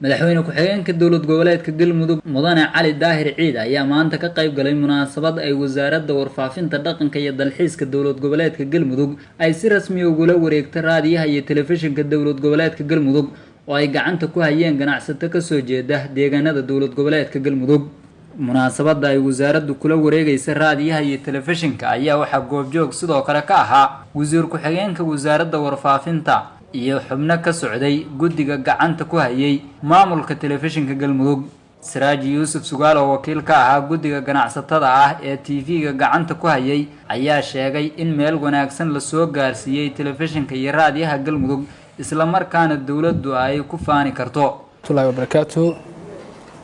madaxweyne ku-xigeenka dowlad goboleedka Galmudug Mudane Cali Daahir Ciid ayaa maanta ka qayb galay munaasabad ay wasaaradda warfaafinta dhaqanka iyo dalxiiska dowlad goboleedka Galmudug ay si rasmi ah ugu wareegtay raadiyaha iyo telefishinka dowlad goboleedka Galmudug oo ay gacanta ku hayeen ganacsato ka soo jeeda deegaanada dowlad goboleedka Galmudug. munaasabada ay wasaaraddu kula wareegaysa raadiyaha iyo telefishinka ayaa waxa goobjoog sidoo kale ka ahaa wasiir ku-xigeenka wasaaradda warfaafinta iyo xubno ka socday guddiga gacanta ku hayay maamulka telefishinka Galmudug. Siraaji Yuusuf Sugaal oo wakiil ka ahaa guddiga ganacsatada ah ee TV-ga gacanta ku hayay ayaa sheegay in meel wanaagsan la soo gaarsiiyay telefishinka iyo raadiyaha Galmudug isla markaana dawladdu ay ku faani karto.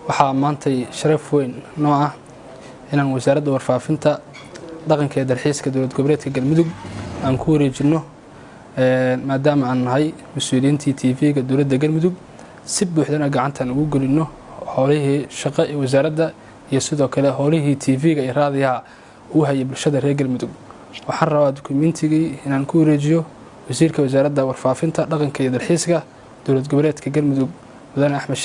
waxaa maantay sharaf weyn noo ah inaan wasaaradda warfaafinta dhaqanka iyo dalxiiska dowlad goboleedka Galmudug aan ku wareejino maadaama aan nahay mas'uuliyiintii TV-ga dowladda Galmudug si buuxdana gacantaan ugu gelino howlihii shaqo ee wasaaradda iyo sidoo kale howlihii TV-ga iyo raadiyaha u hayay bulshada reer Galmudug. waxaan rabaa dukumiintigii inaan ku wareejiyo wasiirka wasaaradda warfaafinta dhaqanka iyo dalxiiska dowlad goboleedka Galmudug mudane Axmed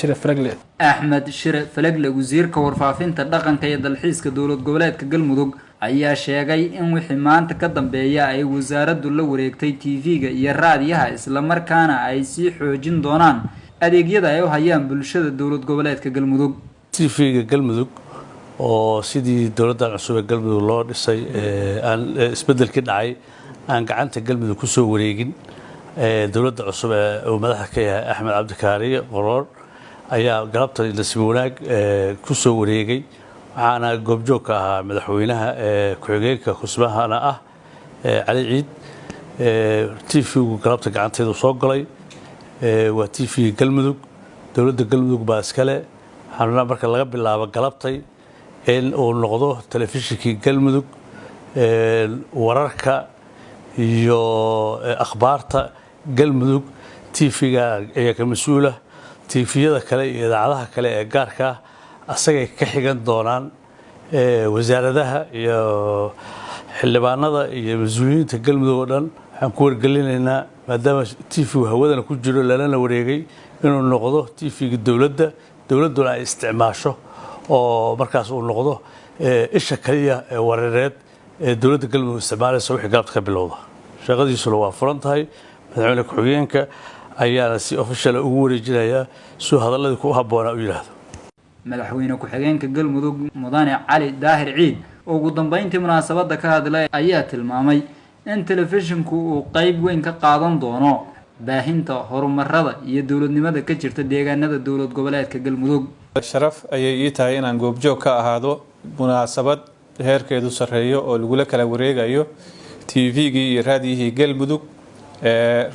Shire Falagle wasiirka warfaafinta dhaqanka iyo dalxiiska dowlad goboleedka Galmudug ayaa sheegay in wixii maanta ka dambeeya ay wasaaraddu la wareegtay TV-ga iyo raadiyaha isla markaana ay sii xoojin doonaan adeegyada ay u hayaan bulshada dowlad goboleedka Galmudug. TV-ga Galmudug oo sidii dowladda cusub ee Galmudug loo dhisay aan isbedelkii dhacay aan gacanta Galmudug ku soo wareegin dowladda cusub ee madaxda ka yahay Axmed Cabdikaari Qoroor ayaa galabta nasiib wanaag ku soo wareegay. waxaana goobjoog ka ahaa madaxweynaha ku-xigeenka kusmahana ah Cali Ciid. TV-gu galabta gacanteedu soo galay waa TV-ga Galmudug dowladda Galmudug baa iskale. waxaana marka laga bilaabo galabtay in uu noqdo telefishinkii Galmudug wararka iyo akhbaarta Galmudug TV-ga ayaa ka mas'uula. TV-yada kale iyo idaacadaha kale ee gaarka asagay ka xigan doonaan wasaaradaha iyo xildhibaanada iyo mas'uuliyiinta Galmudug oo dhan. waxaan ku wargelinaynaa maadaama TV-gu hawadana ku jiro lana wareegay inuu noqdo TV-ga dowladduna ay isticmaasho oo markaas uu noqdo isha kaliya ee wareereed ee dowladda Galmudug isticmaalaysa wixii galabta ka bilowda. shaqadiisuna waa furan tahay. madaxweyne ku-xigeenka ayaana si official ugu wareejinaya soo hadalladii ku habboona u yiraahdo. madaxweyne ku-xigeenka Galmudug Mudane Cali Daahir Ciid oo ugu dambeyntii munaasabada ka hadlay ayaa tilmaamay in telefishinku uu qayb weyn ka qaadan doono baahinta horumarada iyo dowladnimada ka jirta deegaanada dowlad goboleedka Galmudug. sharaf ayay ii tahay inaan goobjoog ka ahaado munaasabad heerkeedu sareeyo oo lagu kala wareegayo TV-gii iyo raadiyihii Galmudug.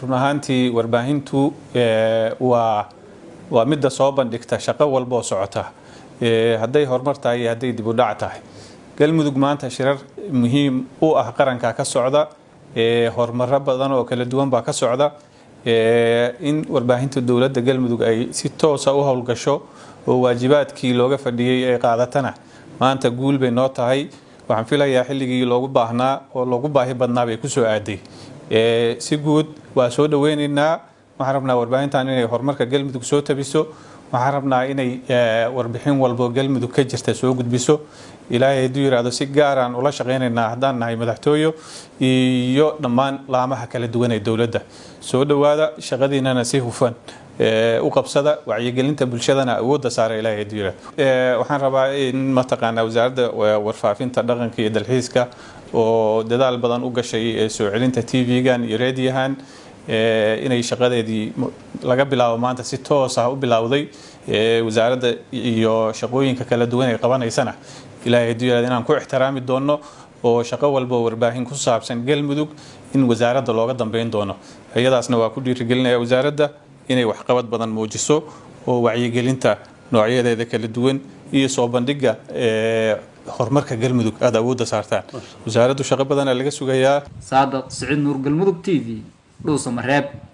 run ahaantii warbaahintu waa midda soo bandhigta shaqo walba oo socota hadday horumar tahay iyo hadday dib u dhac tahay. Galmudug maanta shirar muhiim u ah qaranka ka socda horumar badan oo kala duwan baa ka socda. in warbaahinta dowladda Galmudug ay si toos ah u howlgasho oo waajibaadkii looga fadhiyay ay qaadatana maanta guul bay noo tahay. waxaan filayaa xilligii loogu baahnaa oo loogu baahi badnaa bay ku soo aaday. si guud waa soo dhaweynaynaa. waxaan rabnaa warbaahintan inay horumarka Galmudug soo tabiso. waxaan rabnaa inay warbixin walba Galmudug ka jirta soo gudbiso. ilaahay hadduu yiraahdo si gaar ah ula shaqeynaynaa haddaan nahay madaxtooyo iyo dhammaan laamaha kala duwan ee dowladda. soo dhawaada shaqadiinana si hufan u qabsada wacyigelinta bulshadana awoodda saara ilaahay hadduu yiraahdo. waxaan rabaa in mataqaanaa wasaaradda warfaafinta dhaqanka iyo dalxiiska oo dadaal badan u gashay soo celinta TV-gan iyo raadiyahan inay shaqadeedii laga bilaabo maanta si toos ah u bilowday. wasaaradda iyo shaqooyinka kala duwan ay qabanaysana ilaahay hadduu yiraahdo inaan ku ixtiraami doono oo shaqo walba warbaahin ku saabsan Galmudug in wasaaradda looga dambeyn doono. iyadaasna waa ku dhiirigelinaya wasaaradda inay waxqabad badan muujiso oo wacyigelinta noocyadeeda kala duwan iyo soo bandhiga horumarka Galmudug aad awoodda saartaan. wasaaraddu shaqo badan laga sugayaa. Saadaq Saciid Nuur Galmudug TV Dhuuso Mareeb.